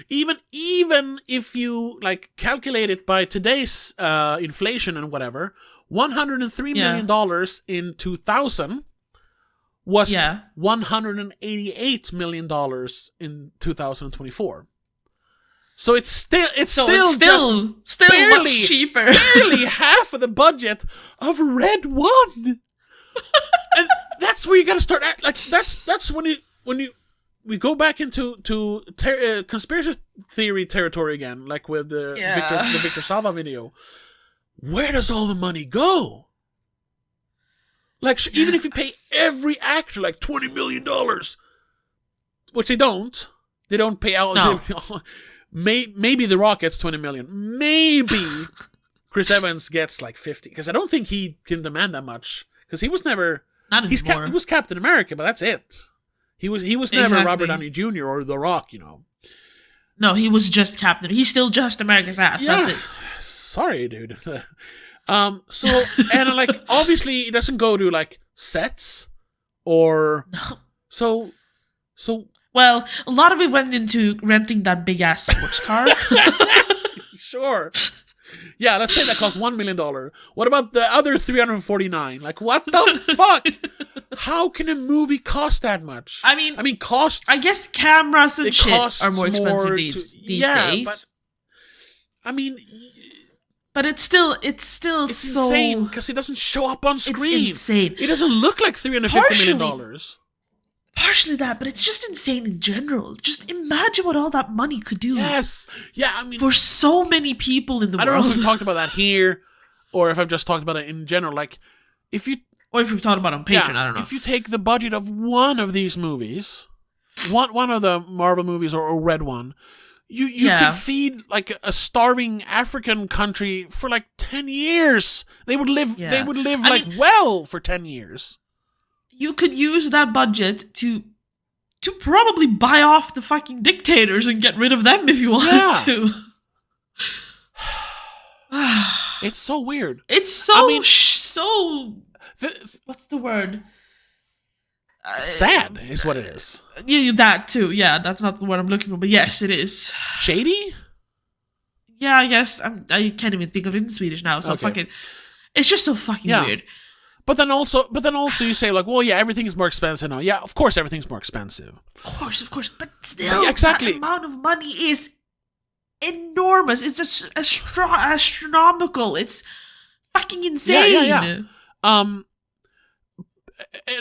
even if you like calculate it by today's inflation and whatever, $103 million in 2000 was $188 million in 2024. So it's still barely, much cheaper. Barely half of the budget of Red One. And that's where you got to start at. Like that's when we go back into conspiracy theory territory again, like with the Victor Salva video. Where does all the money go? Like, even if you pay every actor like $20 million, which they don't pay out. No. Maybe The Rock gets $20 million. Maybe Chris Evans gets like 50, because I don't think he can demand that much, because he was never. Not anymore. He was Captain America, but that's it. He was never Robert Downey Jr. or The Rock, you know. No, he was just Captain. He's still just America's ass. Yeah. That's it. Sorry, dude. So and like obviously it doesn't go to like sets or so. Well, a lot of it went into renting that big ass sports car. Sure. Yeah, let's say that cost $1 million. What about the other 349? Like, what the fuck? How can a movie cost that much? I mean, cost. I guess cameras and shit are more expensive these days. But I mean, but it's still it's so insane because it doesn't show up on screen. It's insane. It doesn't look like $350 million. Partially that, but it's just insane in general. Just imagine what all that money could do. Yes. Yeah, I mean, for so many people in the world. I don't know if we've talked about that here or if I've just talked about it in general. Like, if we've talked about it on Patreon, I don't know. If you take the budget of one of these movies, one of the Marvel movies or Red One, you could feed like a starving African country for like 10 years. They would live well for 10 years. You could use that budget to probably buy off the fucking dictators and get rid of them if you wanted to. It's so weird. It's so what's the word? Sad is what it is. Yeah, that too. Yeah, that's not the word I'm looking for, but yes, it is. Shady? Yeah, I guess. I can't even think of it in Swedish now, so fucking... It's just so fucking weird. But then also you say like, well, yeah, everything is more expensive now. Yeah, of course everything's more expensive. Of course. But still, that amount of money is enormous. It's just astronomical. It's fucking insane. Yeah. And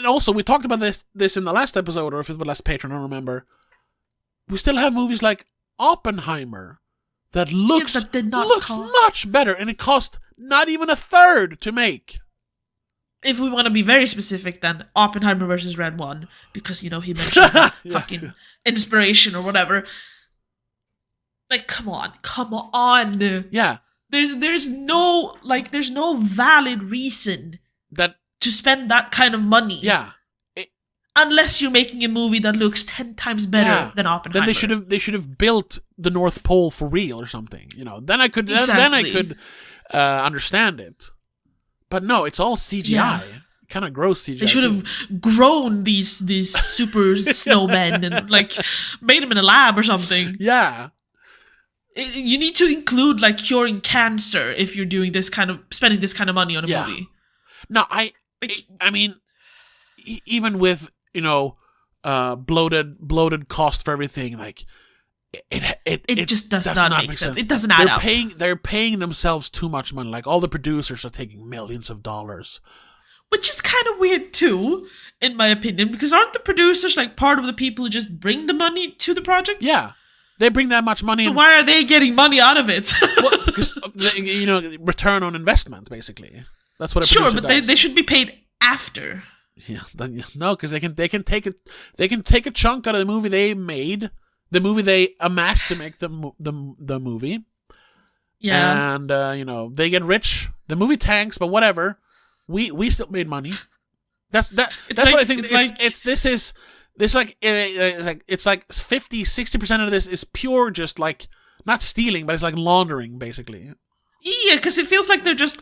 also, we talked about this in the last episode, or if it was the last Patreon, I don't remember. We still have movies like Oppenheimer that looks much better, and it cost not even a third to make. If we want to be very specific, then Oppenheimer versus Red One, because, he mentioned that fucking inspiration or whatever. Like, come on. Yeah. There's no valid reason to spend that kind of money. Yeah. Unless you're making a movie that looks 10 times better than Oppenheimer. Then they should have built the North Pole for real or something. Then I could understand it. But no, it's all CGI. Yeah. Kind of gross CGI. They should have grown these super snowmen and made them in a lab or something. Yeah. You need to include curing cancer if you're doing this kind of spending this kind of money on a movie. No, I mean, even with bloated cost for everything, it just does not make sense. It doesn't add up. They're paying themselves too much money. Like, all the producers are taking millions of dollars. Which is kind of weird too, in my opinion, because aren't the producers part of the people who just bring the money to the project? Yeah. They bring that much money. So why are they getting money out of it? Well, because, return on investment, basically. That's what a producer does. They should be paid after. Yeah, no, because they can take a chunk out of the movie they made, the movie they amassed to make the movie. Yeah, and they get rich. The movie tanks, but whatever. We still made money. That's what I think. It's 50-60% of this is pure, just not stealing, but it's laundering, basically. Yeah, because it feels like they're just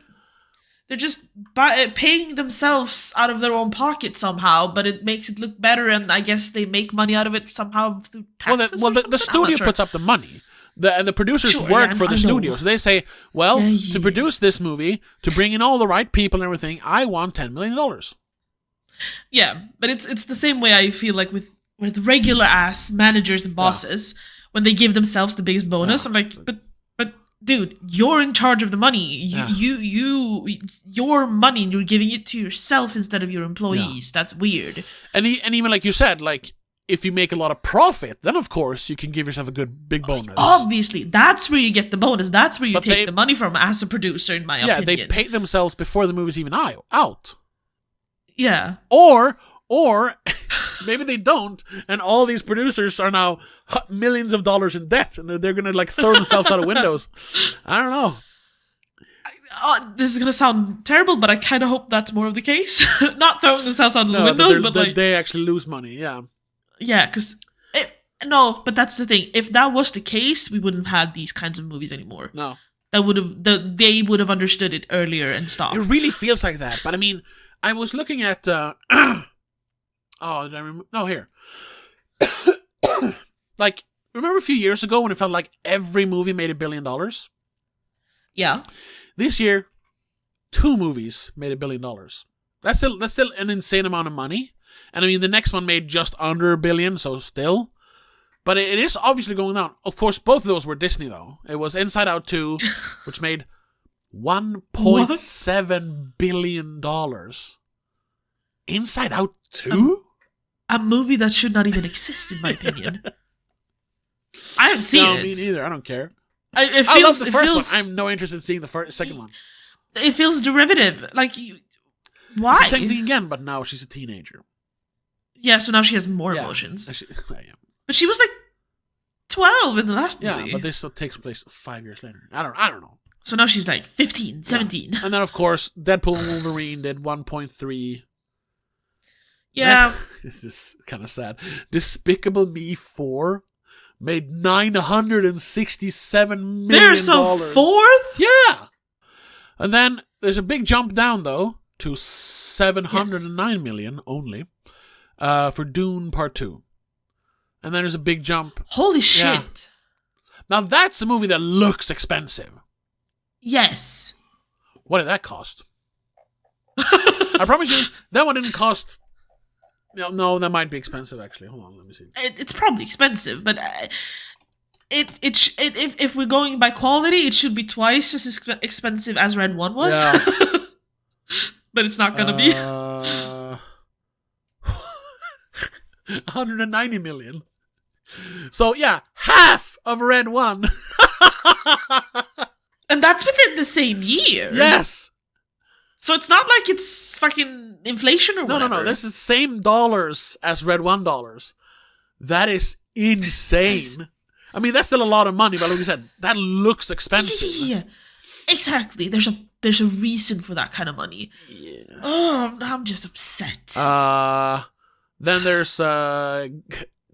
they're just paying themselves out of their own pocket somehow, but it makes it look better, and I guess they make money out of it somehow through taxes. The studio puts up the money. The producers work for the studios. They say, well, to produce this movie, to bring in all the right people and everything, I want $10 million. Yeah, but it's the same way I feel like with regular ass managers and bosses when they give themselves the biggest bonus. I'm like, but dude, you're in charge of the money. Your money, and you're giving it to yourself instead of your employees. That's weird. And even like you said, like if you make a lot of profit, then of course you can give yourself a good big bonus. Obviously, that's where you get the bonus. That's where you take the money from as a producer, in my opinion. Yeah, they pay themselves before the movie's even out. Yeah. Or maybe they don't, and all these producers are now millions of dollars in debt, and they're gonna like throw themselves out of windows. I don't know. This is gonna sound terrible, but I kind of hope that's more of the case. Not throwing themselves out of the windows, but like they actually lose money. Yeah. Yeah, because but that's the thing. If that was the case, we wouldn't have had these kinds of movies anymore. No. They would have understood it earlier and stopped. It really feels like that, but I mean, I was looking at. Did I remember? No, here. Like, remember a few years ago when it felt like every movie made $1 billion? Yeah. This year, 2 movies made $1 billion. That's still an insane amount of money. And I mean, the next one made just under $1 billion, so still. But it is obviously going down. Of course, both of those were Disney, though. It was Inside Out 2, which made $1.7 billion. Inside Out 2? A movie that should not even exist, in my opinion. I haven't seen it. No, me neither. I don't care. I love the first one. I have no interest in seeing the second one. It feels derivative. Like, why? It's the same thing again, but now she's a teenager. Yeah, so now she has more emotions. Yeah. But she was like 12 in the last movie. Yeah, but this still takes place 5 years later. I don't know. So now she's like 15, 17. Yeah. And then, of course, Deadpool and Wolverine did 1.3. Yeah. This is kind of sad. Despicable Me 4 made $967 million. There's a fourth? Yeah. And then there's a big jump down, though, to $709 million only for Dune Part 2. And then there's a big jump. Holy shit. Yeah. Now that's a movie that looks expensive. Yes. What did that cost? I promise you, that one didn't cost... No, that might be expensive, actually. Hold on, let me see. It's probably expensive, but if we're going by quality, it should be twice as expensive as Red 1 was. Yeah. But it's not gonna be. $190 million. So, yeah, half of Red 1. And that's within the same year. Yes. So it's not like it's fucking inflation or whatever. No. This is same dollars as Red 1 dollars. That is insane. I mean, that's still a lot of money, but like you said, that looks expensive. Yeah, exactly. There's a reason for that kind of money. Yeah. Oh, I'm just upset. Then there's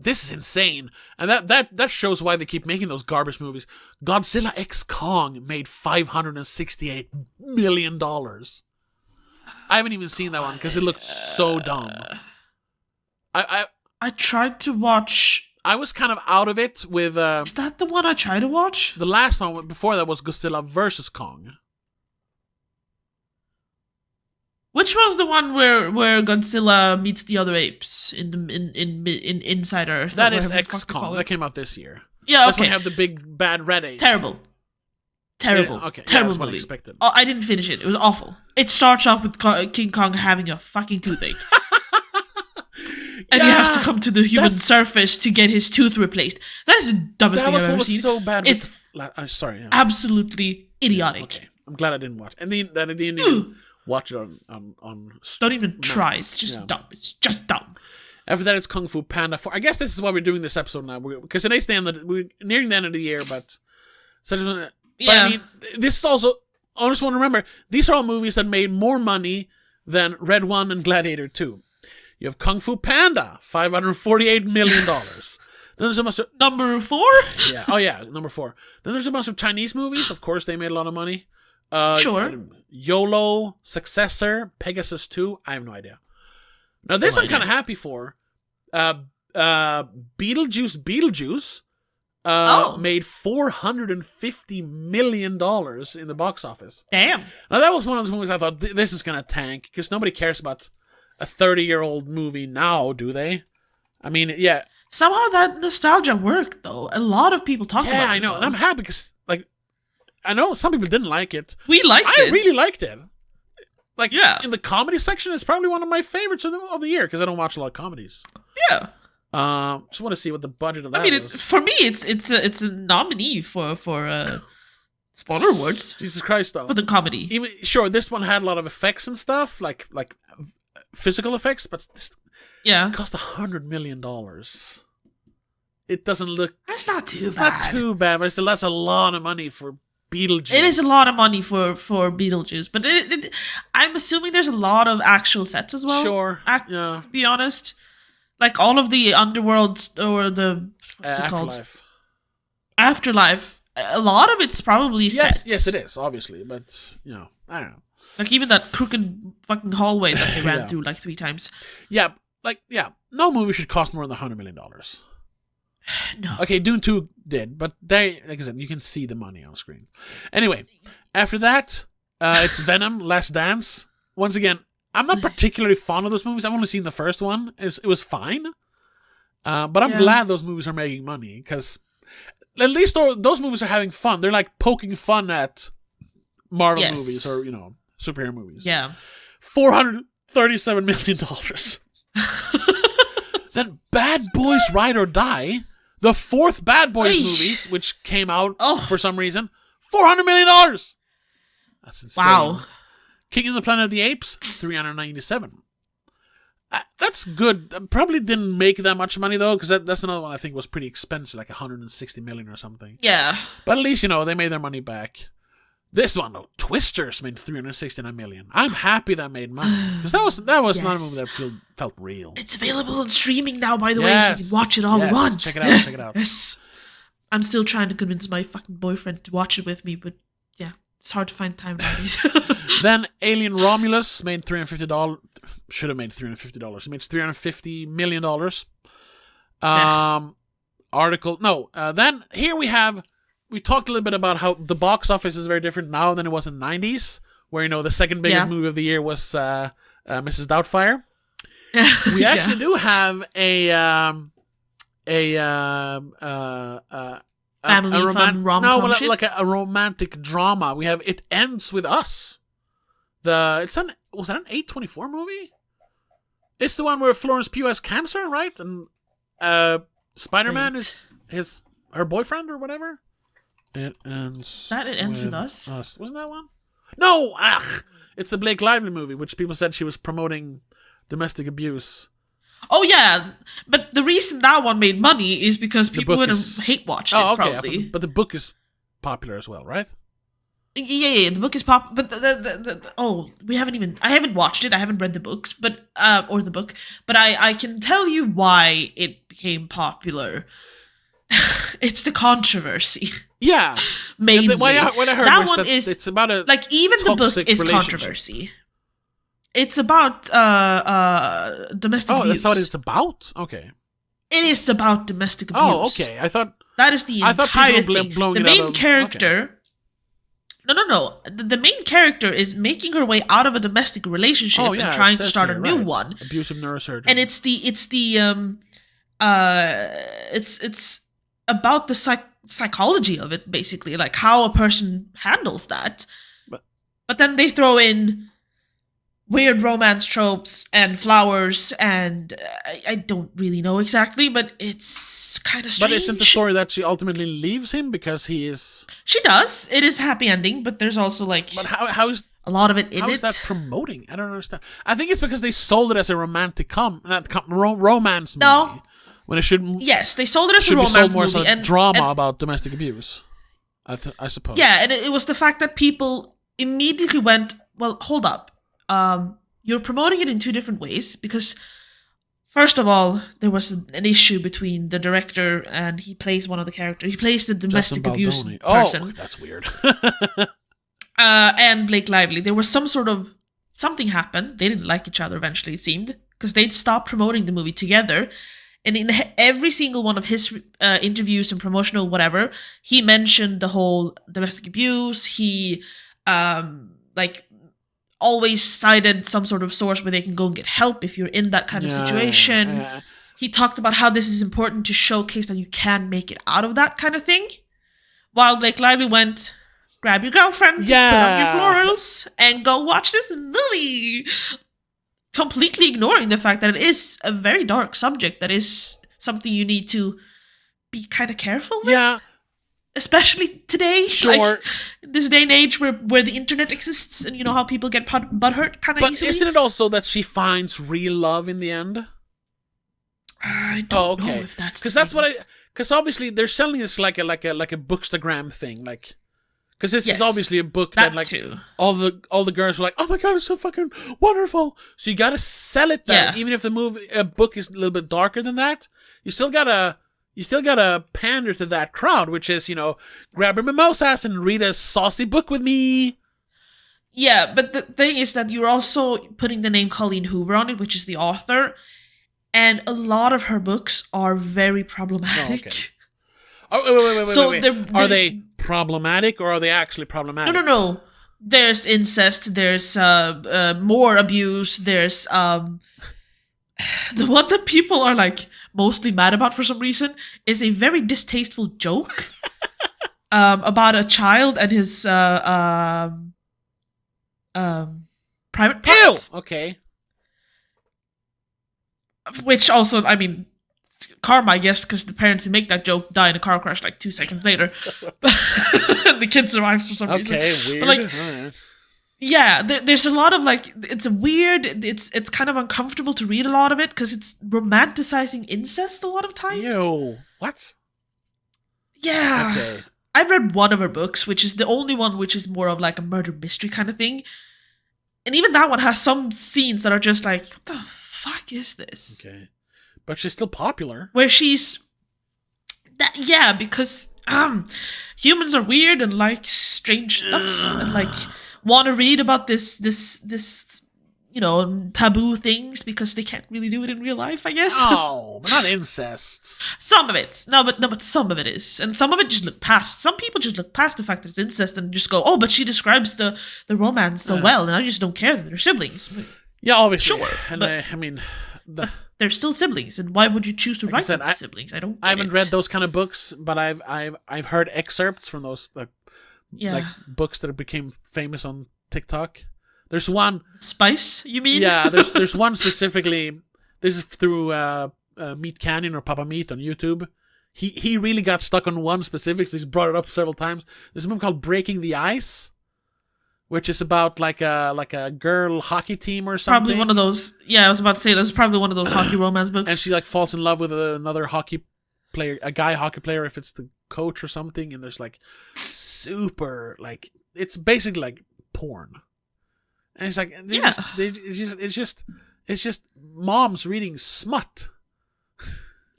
this is insane, and that shows why they keep making those garbage movies. Godzilla x Kong made $568 million. I haven't even seen that one because it looked so dumb. I tried to watch. I was kind of out of it with. Is that the one I tried to watch? The last one before that was Godzilla versus Kong. Which was the one where Godzilla meets the other apes in Inside Earth? That is X Kong. That came out this year. Yeah, That's when you have the big bad red ape. Terrible. Yeah, okay. Terrible movie. Expected. Oh, I didn't finish it. It was awful. It starts off with King Kong having a fucking toothache. And he has to come to the human surface to get his tooth replaced. That is the dumbest thing I've ever seen. So bad. It's sorry. Yeah. Absolutely idiotic. Okay. I'm glad I didn't watch. And then I didn't even watch it on. Don't even try. It's just dumb. It's just dumb. After that, it's Kung Fu Panda 4. I guess this is why we're doing this episode now. Because we're nearing the end of the year, but... But I mean, this is also... I just want to remember, these are all movies that made more money than Red 1 and Gladiator 2. You have Kung Fu Panda, $548 million. Then there's a bunch of... Number 4? Yeah. Oh, yeah, number 4. Then there's a bunch of Chinese movies. Of course, they made a lot of money. Sure. YOLO, Successor, Pegasus 2. I have no idea. Now this I'm kind of happy for. Beetlejuice made $450 million in the box office. Damn. Now that was one of those movies I thought this is gonna tank because nobody cares about a 30-year-old movie now, do they? I mean, yeah. Somehow that nostalgia worked though. A lot of people talk about it. Yeah, I know, and I'm happy because I know some people didn't like it. We liked it. I really liked it. In the comedy section, it's probably one of my favorites of the year because I don't watch a lot of comedies. Yeah. Just want to see what the budget of that was. For me, it's a nominee for Spoiler Awards. Jesus Christ, though. For the comedy. Sure, this one had a lot of effects and stuff, like physical effects, but this cost $100 million. It doesn't look... That's not too bad. It's not too bad, but still, that's a lot of money for Beetlejuice. It is a lot of money for Beetlejuice, but I'm assuming there's a lot of actual sets as well. Sure, to be honest. Like all of the underworld or the... What's it called? Afterlife. A lot of it's probably sets. Yes, it is, obviously, but, I don't know. Like even that crooked fucking hallway that they ran through 3 times. Yeah, no movie should cost more than $100 million. No. Okay, Dune 2 did, but like I said, you can see the money on screen. Anyway, after that, it's Venom, Last Dance. Once again, I'm not particularly fond of those movies. I've only seen the first one. It was fine. But I'm glad those movies are making money, because at least those movies are having fun. They're like poking fun at Marvel movies or, superhero movies. Yeah. $437 million. Then Bad Boys Ride or Die, the 4th Bad Boys movies, which came out for some reason, $400 million. That's insane. Wow. King of the Planet of the Apes, $397. That's good. Probably didn't make that much money though, because that's another one I think was pretty expensive, like $160 million or something. Yeah. But at least they made their money back. This one though, Twisters made $369 million. I'm happy that made money, because that was not a movie that felt real. It's available on streaming now, by the way, so we can watch it all we want. Check it out. Yes. I'm still trying to convince my fucking boyfriend to watch it with me, but yeah, it's hard to find time nowadays. Then Alien Romulus made $350. Should have made $350. It made $350 million. Then here we talked a little bit about how the box office is very different now than it was in the 90s, where, the second biggest movie of the year was Mrs. Doubtfire. We actually do have a family fun rom-com shit? like a romantic drama. We have It Ends With Us. Was that an A24 movie? It's the one where Florence Pugh has cancer, right? And Spider-Man is her boyfriend or whatever. It Ends With Us? Wasn't that one? No! It's the Blake Lively movie, which people said she was promoting domestic abuse. Oh, yeah. But the reason that one made money is because people would have hate-watched it, probably. But the book is popular as well, right? Yeah, the book is pop. But I haven't watched it. I haven't read the books, but I can tell you why it became popular. It's the controversy. Yeah, mainly. When I heard that one is it's about a even the book is controversy. It's about domestic abuse. Oh, that's what it's about. Okay, it is about domestic abuse. Oh, okay. I thought that is the entire thing. The main character. Okay. No. The main character is making her way out of a domestic relationship and trying to start a new one. Abusive neurosurgery. And it's about the psychology of it, basically, like how a person handles that. But then they throw in weird romance tropes and flowers, and I don't really know exactly, but it's kind of strange. But isn't the story that she ultimately leaves him because he is... She does. It is happy ending, but there's also But how is... a lot of it in it. How is that promoting? I don't understand. I think it's because they sold it as a romantic romance movie. No. When it shouldn't... Yes, they sold it as a romance movie. Should be sold more movie. as a drama about domestic abuse, I suppose. Yeah, and it was the fact that people immediately went, well, hold up. You're promoting it in 2 different ways, because first of all, there was an issue between the director and he plays one of the characters. He plays the domestic abuse person. Oh, that's weird. and Blake Lively. There was something happened. They didn't like each other eventually, it seemed, because they'd stopped promoting the movie together. And in every single one of his interviews and promotional whatever, he mentioned the whole domestic abuse. He always cited some sort of source where they can go and get help if you're in that kind of situation. He talked about how this is important to showcase that you can make it out of that kind of thing. While Blake Lively went, grab your girlfriends, put on your florals, and go watch this movie. Completely ignoring the fact that it is a very dark subject that is something you need to be kind of careful with. Yeah. Especially today. Sure. Like, this day and age where the internet exists and you know how people get butthurt kind of easily. But isn't it also that she finds real love in the end? I don't know if that's... Because obviously they're selling this like a bookstagram thing. Like... Because this is obviously a book that like too. all the girls were like, oh my god, it's so fucking wonderful. So you gotta sell it that even if a book is a little bit darker than that, you still gotta pander to that crowd, which is, you know, grab your mimosas and read a saucy book with me. Yeah, but the thing is that you're also putting the name Colleen Hoover on it, which is the author, and a lot of her books are very problematic. Oh, okay. Oh, wait. Are they problematic or are they actually problematic? No. There's incest, there's more abuse, there's the one that people are like mostly mad about for some reason is a very distasteful joke about a child and his private parts. Ew! Okay. Which also, I mean, karma, I guess, because the parents who make that joke die in a car crash like 2 seconds later. The kid survives for some reason. Okay, weird. But like, yeah, there's a lot of like, it's kind of uncomfortable to read a lot of it because it's romanticizing incest a lot of times. Ew. What? Yeah. Okay. I've read one of her books, which is the only one which is more of like a murder mystery kind of thing. And even that one has some scenes that are just like, what the fuck is this? Okay. But she's still popular. Where she's... because humans are weird and like strange stuff and like want to read about this you know, taboo things because they can't really do it in real life, I guess. Oh, but not incest. Some of it. No, but some of it is. And some of it just look past. Some people just look past the fact that it's incest and just go, oh, but she describes the romance so well and I just don't care that they're siblings. Yeah, obviously. Sure. And but, I mean... they're still siblings, and why would you choose to write them as siblings? I haven't read those kind of books, but I've heard excerpts from those like books that became famous on TikTok. There's one Spice, you mean? Yeah, there's one specifically. This is through Meat Canyon or Papa Meat on YouTube. He really got stuck on one specific, so he's brought it up several times. There's a movie called Breaking the Ice, which is about like a girl hockey team or something. Probably one of those. Yeah, I was about to say that's probably one of those hockey romance books. And she like falls in love with another hockey player, a guy hockey player, if it's the coach or something. And there's like super like it's basically like porn. And it's like it's just moms reading smut.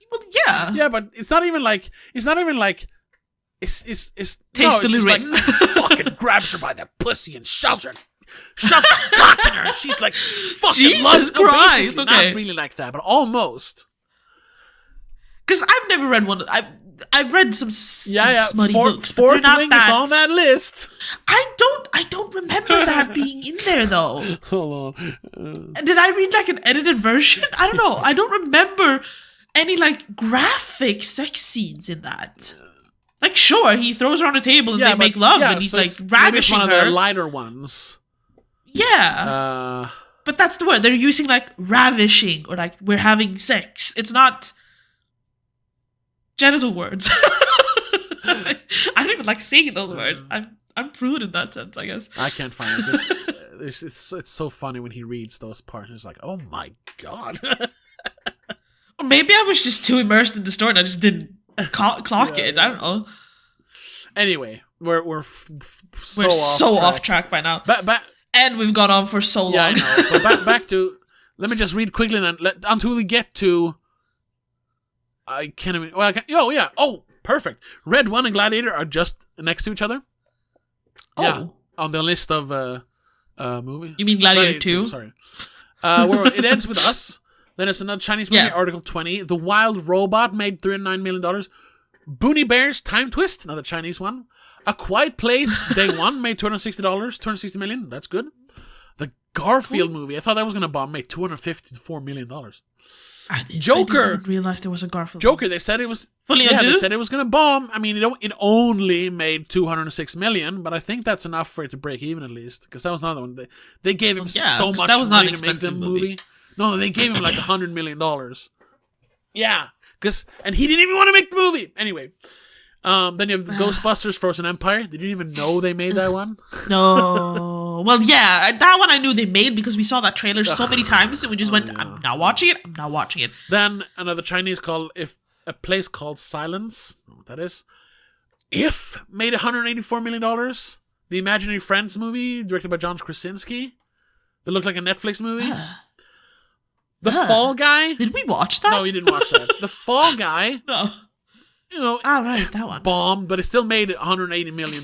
Well, yeah. Yeah, but it's not even like It's tastefully written. Like, fucking grabs her by the pussy and shoves the cock in her, and she's like, fucking Jesus Christ. Okay. Not really like that, but almost. Because I've never read one. I've read some smutty books, but Fourth they're not Wing that. is on that list. I don't remember that being in there though. Hold on. Did I read like an edited version? I don't know. I don't remember any like graphic sex scenes in that. Like, sure, he throws her on a table and they make love, and he's like ravishing one her. of the lighter ones. Yeah, but that's the word they're using, like ravishing or like we're having sex. It's not genital words. I don't even like saying those words. I'm prude in that sense, I guess. I can't find it. It's so funny when he reads those parts. It's like, oh my god. Or maybe I was just too immersed in the story and I just didn't clock it. I don't know. Anyway, we're so off track by now. And we've gone on for so long. Yeah, I know. But back to. Let me just read quickly until we get to. I can't even. Well, oh yeah. Oh, perfect. Red One and Gladiator are just next to each other. Oh. on the list of movie. You mean Gladiator 2? Sorry. Where it ends with us. Then it's another Chinese movie, Article 20. The Wild Robot made $309 million. Boonie Bears Time Twist, another Chinese one. A Quiet Place Day One made $260 million. That's good. The Garfield movie, I thought that was going to bomb, made $254 million. Joker. I didn't realize there was a Garfield. Joker. They said it was Fully They said it was going to bomb. I mean, it only made $206 million, but I think that's enough for it to break even at least. Because that was another one. They gave him so much money to make the movie. No, they gave him like $100 million. Yeah, and he didn't even want to make the movie. Anyway, then you have Ghostbusters: Frozen Empire. Did you even know they made that one? No. Well, yeah, that one I knew they made because we saw that trailer so many times, and we just went, yeah. I'm not watching it. I'm not watching it. Then another Chinese called A Place Called Silence. I don't know what that is. If made $184 million. The Imaginary Friends movie, directed by John Krasinski. That looked like a Netflix movie. The Fall Guy. Did we watch that? No, you didn't watch that. The Fall Guy. No. Right, that one. Bombed, but it still made $180 million.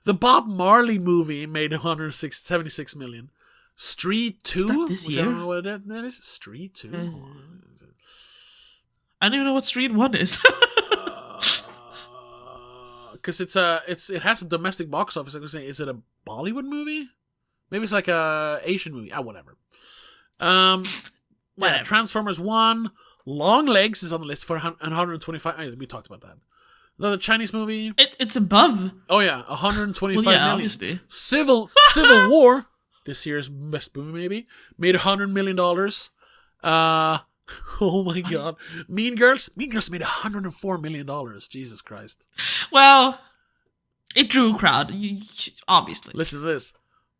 The Bob Marley movie made $176 million. Street 2? This year? I don't know what that is. Street 2? I don't even know what Street 1 is. Because it has a domestic box office. I was saying, is it a Bollywood movie? Maybe it's like a Asian movie. Whatever. Whatever. Transformers 1. Long Legs is on the list for 125. We talked about that. The Chinese movie. It's above. Oh yeah, 125 million. Obviously. Civil War, this year's best movie maybe, made $100 million. Oh my god. Mean Girls made $104 million. Jesus Christ. Well, it drew a crowd, obviously. Listen to this.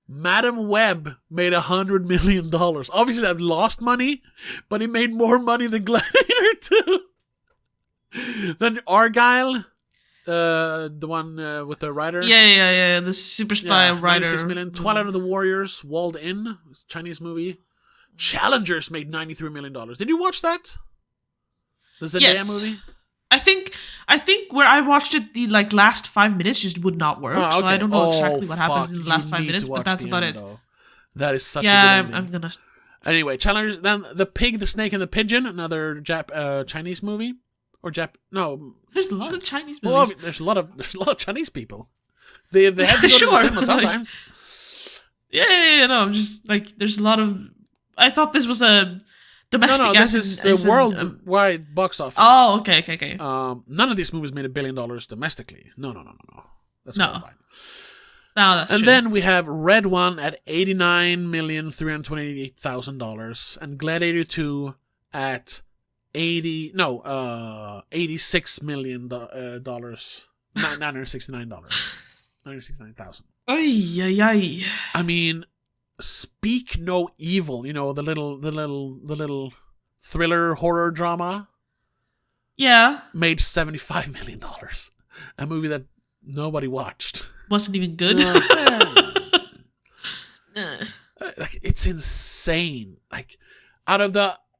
Madam Web made $100 million. Obviously, that lost money, but it made more money than Gladiator 2. Then Argyle, the one with the writer. Yeah. The super spy writer. $96 million. Twilight of the Warriors, Walled In, Chinese movie. Challengers made $93 million. Did you watch that? The Zendaya movie? I think where I watched it, the last 5 minutes just would not work. So I don't know exactly what happens in the last 5 minutes, but that's about it. That is such a good ending. I'm gonna. Anyway, Challengers. Then The Pig, the Snake, and the Pigeon, another Chinese movie, No, there's a lot of Chinese movies. Well, there's a lot of Chinese people. They have to go to the cinema sometimes. Yeah. No, I'm just there's a lot of. I thought this was a. Domestic. No, this is the worldwide box office. Oh, okay. None of these movies made $1 billion domestically. No. That's worldwide. No, that's true. And then we have Red One at $89,328,000 and Gladiator 2 at $86 million $969,000. Ay. I mean, Speak No Evil, the little thriller horror drama. Yeah. Made $75 million. A movie that nobody watched. Wasn't even good. It's insane. Out of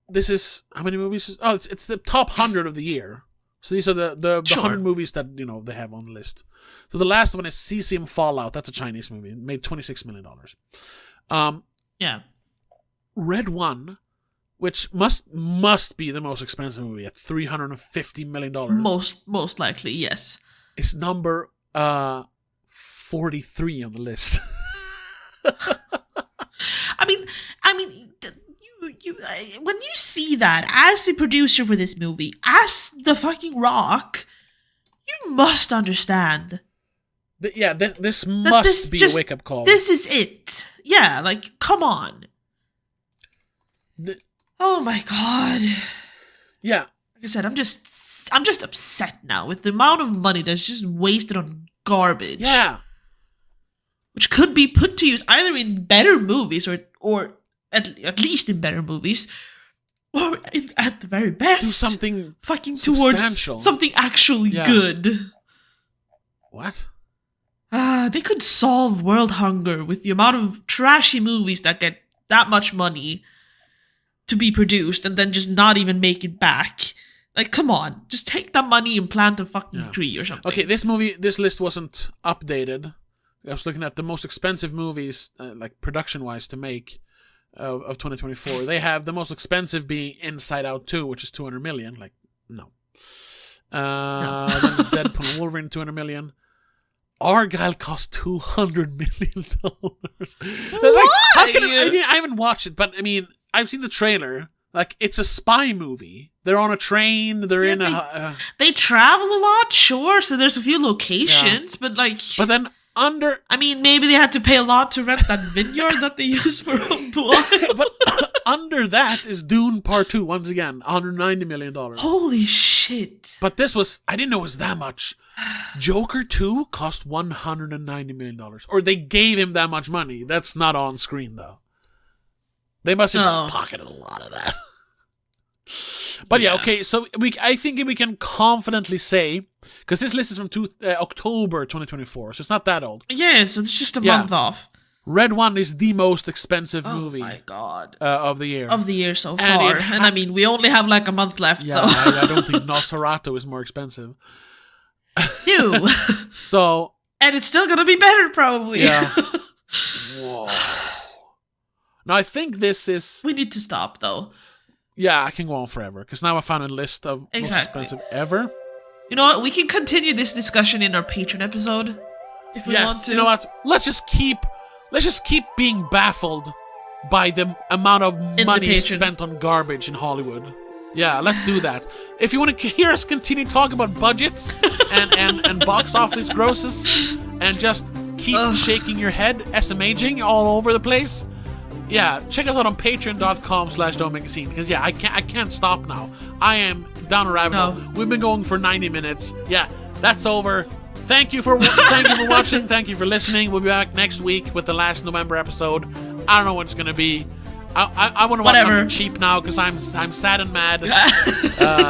this is how many movies? Oh, it's the top 100 of the year. So these are the 100 movies that they have on the list. So the last one is Cesium Fallout. That's a Chinese movie. It made $26 million. Yeah. Red One, which must be the most expensive movie at $350 million. Most likely, yes. It's number 43 on the list. I mean, you when you see that as the producer for this movie, as the fucking Rock, you must understand. This must be a wake-up call. This is it. Yeah, come on. Oh my god. Yeah. Like I said, I'm just upset now with the amount of money that's just wasted on garbage. Yeah. Which could be put to use either in better movies or at least in better movies, or at the very best, do something fucking towards something actually good. What? They could solve world hunger with the amount of trashy movies that get that much money to be produced and then just not even make it back. Come on, just take that money and plant a fucking tree or something. Okay, this list wasn't updated I was looking at the most expensive movies, like production-wise, to make of 2024. They have the most expensive being Inside Out 2, which is 200 million. Like, no. Then it's Deadpool and Wolverine, 200 million. Argyle cost $200 million. Like, how can I haven't watched it, but I mean, I've seen the trailer. Like, it's a spy movie. They're on a train. They're in a. They travel a lot, sure. So there's a few locations, but like. But then I mean, maybe they had to pay a lot to rent that vineyard that they use for blood. But under that is Dune Part 2, once again, $190 million. Holy shit. But this was, I didn't know it was that much. Joker 2 cost $190 million. Or they gave him that much money. That's not on screen, though. They must have just pocketed a lot of that. But yeah, okay, so I think we can confidently say, because this list is from October 2024, so it's not that old. Yes, it's just a month off. Red One is the most expensive movie. Oh my god. Of the year. Of the year so far. And I mean, we only have like a month left, yeah, so. I don't think Nosferatu is more expensive. No. So. And it's still gonna be better, probably. Yeah. Whoa. Now, I think this is... We need to stop, though. Yeah, I can go on forever, because now I found a list of most expensive ever. You know what? We can continue this discussion in our Patreon episode, if we want to. You know what? Let's just keep being baffled by the amount of money spent on garbage in Hollywood. Yeah, let's do that. If you want to hear us continue talking about budgets and box office grosses, and just keep shaking your head, SMaging all over the place... Yeah, check us out on patreon.com/domagazine, because I can't stop now. I am down a rabbit hole. We've been going for 90 minutes. Yeah, that's over. Thank you for watching. Thank you for listening. We'll be back next week with the last November episode. I don't know what it's gonna be. I want to watch something cheap now because I'm sad and mad.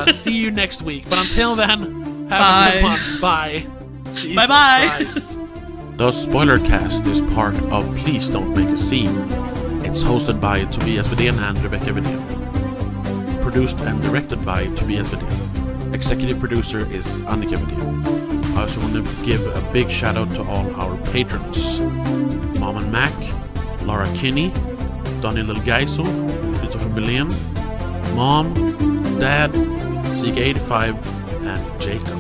See you next week. But until then, have a good one. Bye. Jesus Christ. The Spoilercast is part of Please Don't Make a Scene. It's hosted by Tobias Vedén and Rebecca Vedén. Produced and directed by Tobias Vedén. Executive producer is Annika Vedén. I also want to give a big shout out to all our patrons. Mom and Mac, Laura Kinney, Daniel Delgaiso, Christopher Belen, Mom, Dad, Zeke85, and Jacob.